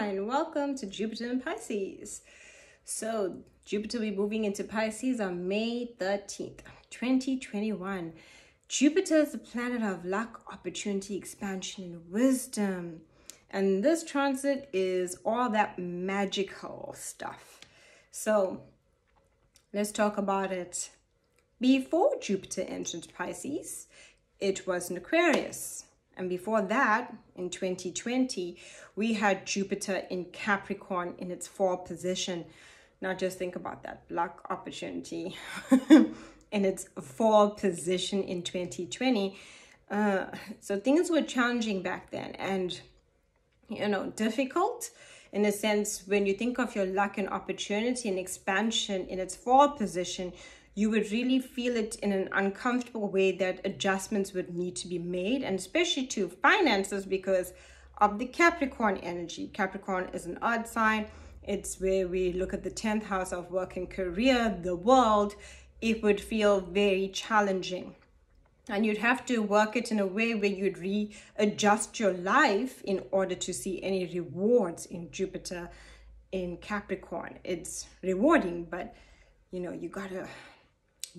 and welcome to Jupiter in Pisces. So Jupiter will be moving into Pisces on May 13th, 2021. Jupiter is the planet of luck, opportunity, expansion, and wisdom. And this transit is all that magical stuff. So let's talk about it. Before Jupiter entered Pisces, it was in Aquarius. And before that, in 2020, we had Jupiter in Capricorn in its fall position. Now just think about that, luck, opportunity in its fall position in 2020. So things were challenging back then and, difficult in a sense. When you think of your luck and opportunity and expansion in its fall position, you would really feel it in an uncomfortable way that adjustments would need to be made, and especially to finances because of the Capricorn energy. Capricorn is an odd sign. It's where we look at the 10th house of work and career, the world. It would feel very challenging. And you'd have to work it in a way where you'd readjust your life in order to see any rewards in Jupiter in Capricorn. It's rewarding, but you gotta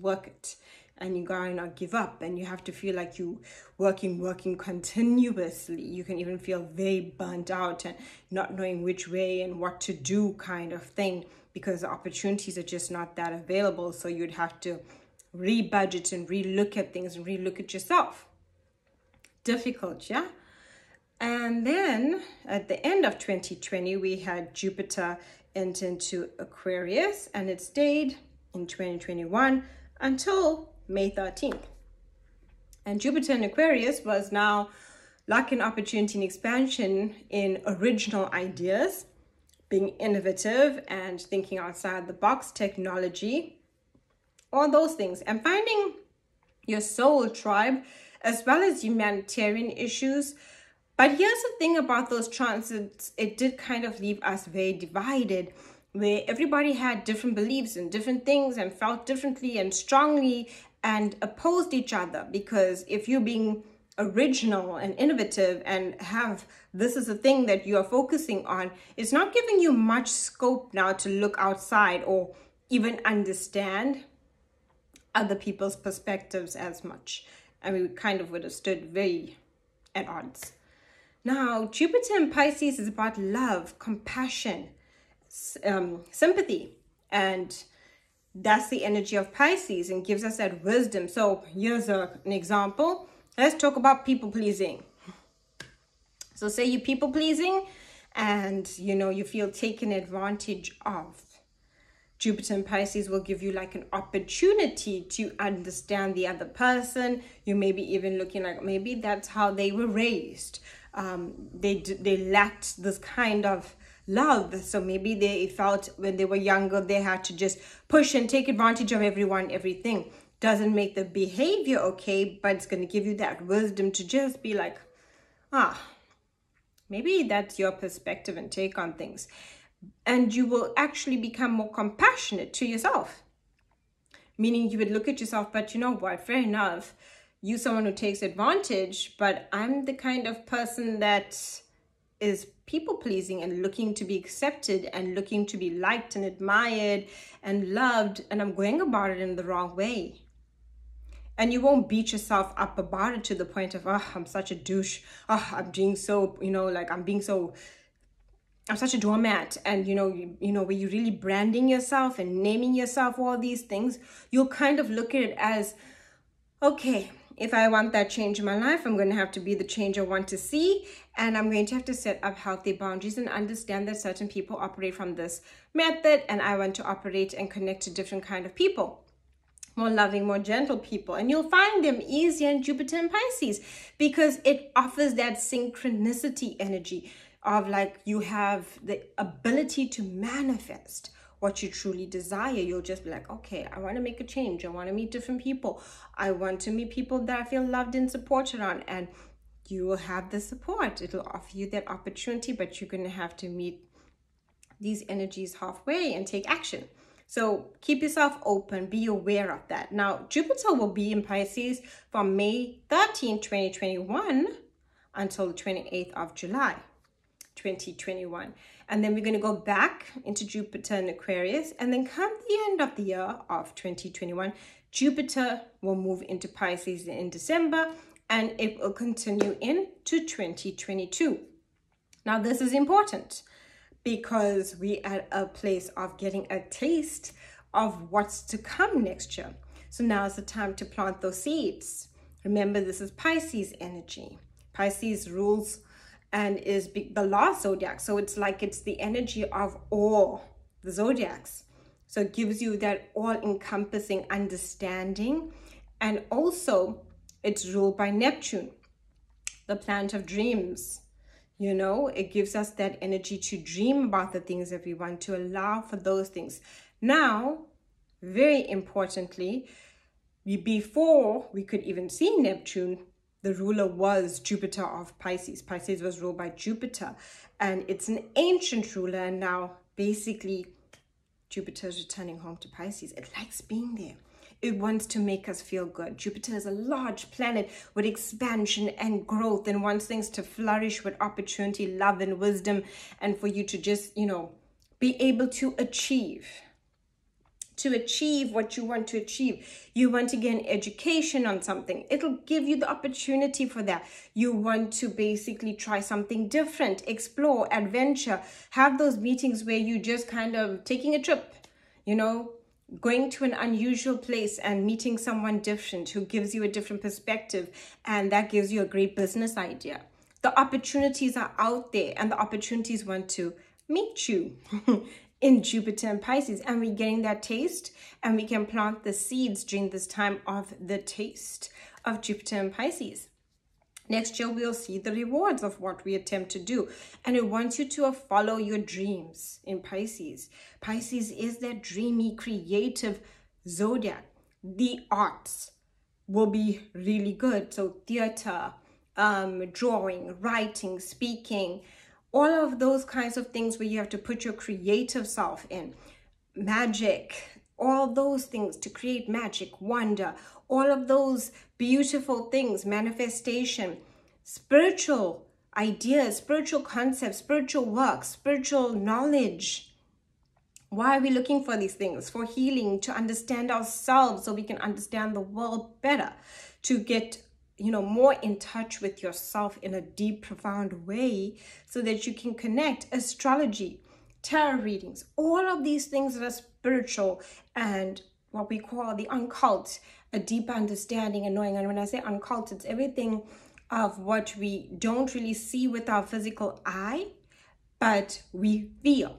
work it and you gotta not give up, and you have to feel like you working continuously. You can even feel very burnt out and not knowing which way and what to do kind of thing, because the opportunities are just not that available. So you'd have to rebudget and relook at things and relook at yourself. Difficult, yeah? And then at the end of 2020, we had Jupiter enter into Aquarius, and it stayed in 2021 until May 13th. And Jupiter in Aquarius was now luck and opportunity and expansion in original ideas, being innovative and thinking outside the box, technology, all those things, and finding your soul tribe as well as humanitarian issues. But here's the thing about those transits, it did kind of leave us very divided, where everybody had different beliefs and different things and felt differently and strongly and opposed each other. Because if you're being original and innovative and this is a thing that you are focusing on, it's not giving you much scope now to look outside or even understand other people's perspectives as much. And we kind of would have stood very at odds. Now, Jupiter in Pisces is about love, compassion, sympathy, and that's the energy of Pisces and gives us that wisdom. So here's an example. Let's talk about people pleasing. So say you're people pleasing and you feel taken advantage of. Jupiter in Pisces will give you like an opportunity to understand the other person. You may be even looking like maybe that's how they were raised. They lacked this kind of love. So maybe they felt when they were younger, they had to just push and take advantage of everyone, everything. Doesn't make the behavior okay, but it's going to give you that wisdom to just be like, maybe that's your perspective and take on things. And you will actually become more compassionate to yourself. Meaning you would look at yourself, but you know what, fair enough. You're someone who takes advantage, but I'm the kind of person that is people-pleasing and looking to be accepted and looking to be liked and admired and loved, and I'm going about it in the wrong way. And you won't beat yourself up about it to the point of, I'm such a douche. I'm doing so, I'm such a doormat. And, where you're really branding yourself and naming yourself all these things, you'll kind of look at it as, okay, if I want that change in my life, I'm going to have to be the change I want to see. And I'm going to have to set up healthy boundaries and understand that certain people operate from this method. And I want to operate and connect to different kind of people. More loving, more gentle people. And you'll find them easier in Jupiter and Pisces because it offers that synchronicity energy of like you have the ability to manifest what you truly desire. You'll just be like, okay, I want to make a change. I want to meet different people. I want to meet people that I feel loved and supported on. And you will have the support. It'll offer you that opportunity, but you're going to have to meet these energies halfway and take action. So keep yourself open, be aware of that. Now, Jupiter will be in Pisces from May 13, 2021 until the 28th of July. 2021. And then we're going to go back into Jupiter in Aquarius. And then come the end of the year of 2021, Jupiter will move into Pisces in December, and it will continue into 2022. Now, this is important because we're at a place of getting a taste of what's to come next year. So now is the time to plant those seeds. Remember, this is Pisces energy. Pisces rules and is the last zodiac. So it's like it's the energy of all the zodiacs. So it gives you that all-encompassing understanding. And also, it's ruled by Neptune, the planet of dreams. You know, it gives us that energy to dream about the things that we want, to allow for those things. Now, very importantly, before we could even see Neptune, the ruler was Jupiter of Pisces. Pisces was ruled by Jupiter, and it's an ancient ruler. And now, basically, Jupiter is returning home to Pisces. It likes being there. It wants to make us feel good. Jupiter is a large planet with expansion and growth and wants things to flourish with opportunity, love, and wisdom, and for you to just, be able to achieve what you want to achieve. You want to gain education on something. It'll give you the opportunity for that. You want to basically try something different, explore, adventure, have those meetings where you just kind of taking a trip, going to an unusual place and meeting someone different who gives you a different perspective, and that gives you a great business idea. The opportunities are out there, and the opportunities want to meet you in Jupiter and Pisces, and we're getting that taste, and we can plant the seeds during this time of the taste of Jupiter and Pisces. Next year, we'll see the rewards of what we attempt to do. And it wants you to follow your dreams in Pisces. Pisces is that dreamy, creative zodiac. The arts will be really good. So theater, drawing, writing, speaking, all of those kinds of things where you have to put your creative self in. Magic, all those things to create magic, wonder, all of those beautiful things, manifestation, spiritual ideas, spiritual concepts, spiritual work, spiritual knowledge. Why are we looking for these things? For healing, to understand ourselves so we can understand the world better, to get more in touch with yourself in a deep, profound way so that you can connect. Astrology, tarot readings, all of these things that are spiritual and what we call the occult, a deep understanding and knowing. And when I say occult, it's everything of what we don't really see with our physical eye, but we feel.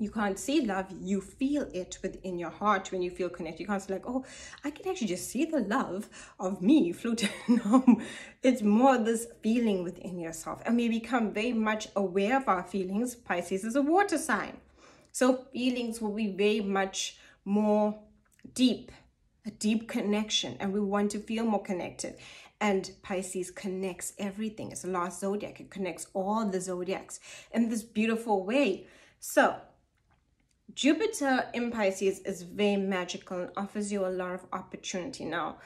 You can't see love, you feel it within your heart when you feel connected. You can't say like, oh, I can actually just see the love of me floating. No, it's more this feeling within yourself. And we become very much aware of our feelings. Pisces is a water sign. So feelings will be very much more deep, a deep connection. And we want to feel more connected. And Pisces connects everything. It's the last zodiac. It connects all the zodiacs in this beautiful way. So Jupiter in Pisces is very magical and offers you a lot of opportunity. Now,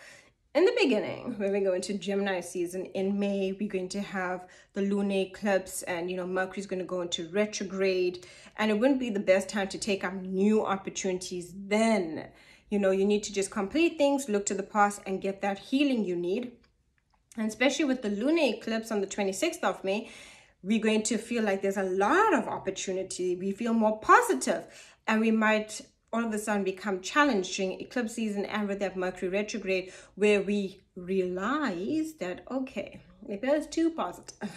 in the beginning, when we go into Gemini season, in May, we're going to have the lunar eclipse, and, Mercury's going to go into retrograde, and it wouldn't be the best time to take up new opportunities then. You need to just complete things, look to the past, and get that healing you need. And especially with the lunar eclipse on the 26th of May, we're going to feel like there's a lot of opportunity. We feel more positive, and we might all of a sudden become challenged during eclipse season and with that Mercury retrograde, where we realize that, okay, maybe that's too positive.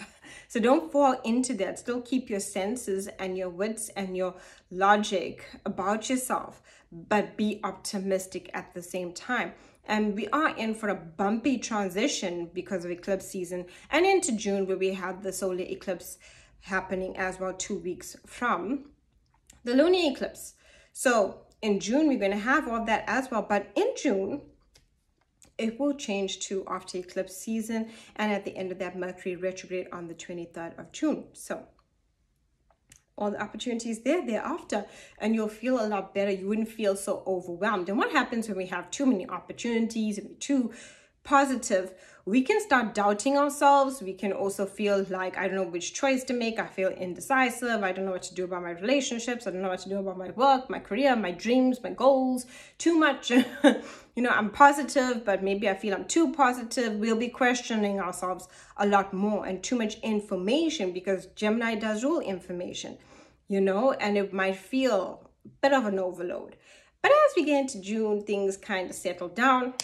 So don't fall into that. Still keep your senses and your wits and your logic about yourself, but be optimistic at the same time. And we are in for a bumpy transition because of eclipse season, and into June, where we have the solar eclipse happening as well 2 weeks from the lunar eclipse. So in June, we're going to have all that as well. But in June, it will change to after eclipse season and at the end of that Mercury retrograde on the 23rd of June. So all the opportunities thereafter, and you'll feel a lot better. You wouldn't feel so overwhelmed. And what happens when we have too many opportunities and too positive, we can start doubting ourselves. We can also feel like, I don't know which choice to make. I feel indecisive. I don't know what to do about my relationships. I don't know what to do about my work, my career, my dreams, my goals. Too much. You know, I'm positive, but maybe I feel I'm too positive. We'll be questioning ourselves a lot more, and too much information, because Gemini does rule information, you know, and it might feel a bit of an overload. But as we get into June, things kind of settle down.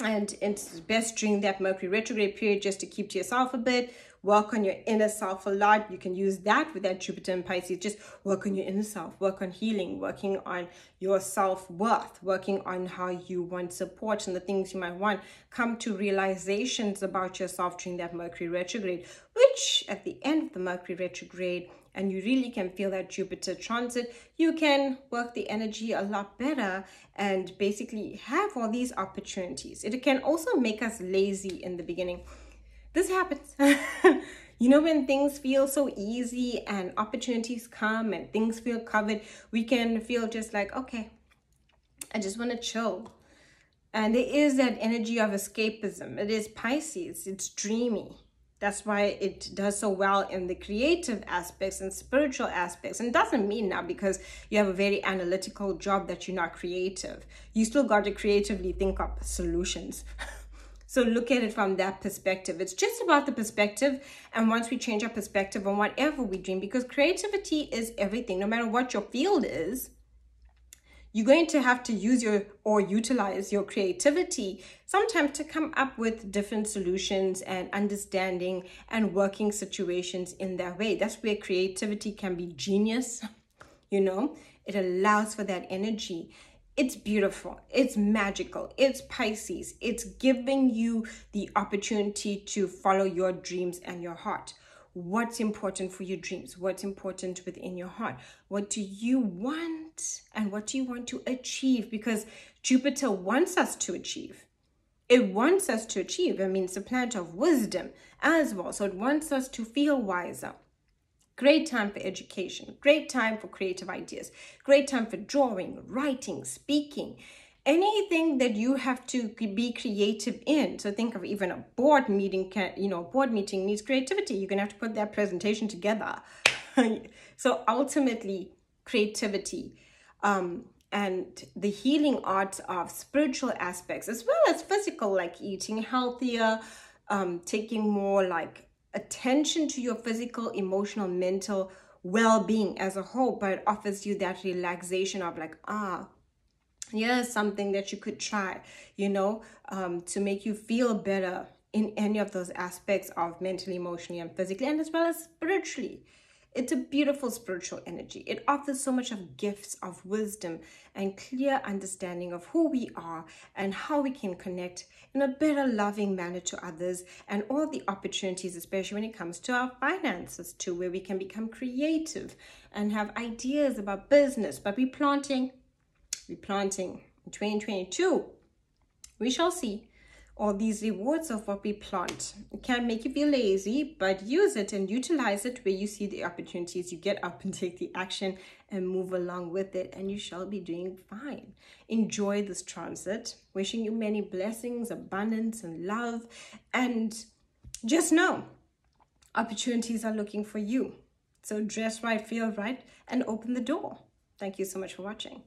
And it's best during that Mercury retrograde period just to keep to yourself a bit, work on your inner self a lot. You can use that with that Jupiter in Pisces. Just work on your inner self, work on healing, working on your self-worth, working on how you want support and the things you might want. Come to realizations about yourself during that Mercury retrograde, which at the end of the Mercury retrograde, and you really can feel that Jupiter transit, you can work the energy a lot better and basically have all these opportunities. It can also make us lazy in the beginning. This happens. You know, when things feel so easy and opportunities come and things feel covered, we can feel just like, okay, I just want to chill. And there is that energy of escapism. It is Pisces. It's dreamy. That's why it does so well in the creative aspects and spiritual aspects. And it doesn't mean now because you have a very analytical job that you're not creative. You still got to creatively think up solutions. So look at it from that perspective. It's just about the perspective. And once we change our perspective on whatever we dream, because creativity is everything, no matter what your field is, you're going to have to use or utilize your creativity sometimes to come up with different solutions and understanding and working situations in that way. That's where creativity can be genius. You know, it allows for that energy. It's beautiful. It's magical. It's Pisces. It's giving you the opportunity to follow your dreams and your heart. What's important for your dreams? What's important within your heart? What do you want? And what do you want to achieve? Because Jupiter wants us to achieve. It wants us to achieve. I mean, it's a planet of wisdom as well. So it wants us to feel wiser. Great time for education. Great time for creative ideas. Great time for drawing, writing, speaking. Anything that you have to be creative in. So think of even a board meeting. A board meeting needs creativity. You're going to have to put that presentation together. So ultimately, creativity and the healing arts of spiritual aspects, as well as physical, like eating healthier, taking more like attention to your physical, emotional, mental well-being as a whole, but it offers you that relaxation of like, here's something that you could try, to make you feel better in any of those aspects of mentally, emotionally, and physically, and as well as spiritually. It's a beautiful spiritual energy. It offers so much of gifts of wisdom and clear understanding of who we are and how we can connect in a better, loving manner to others, and all the opportunities, especially when it comes to our finances too, where we can become creative and have ideas about business. But we're planting in 2022. We shall see all these rewards of what we plant. It can make you feel lazy, but use it and utilize it where you see the opportunities. You get up and take the action and move along with it, and you shall be doing fine. Enjoy this transit. Wishing you many blessings, abundance, and love. And just know, opportunities are looking for you. So dress right, feel right, and open the door. Thank you so much for watching.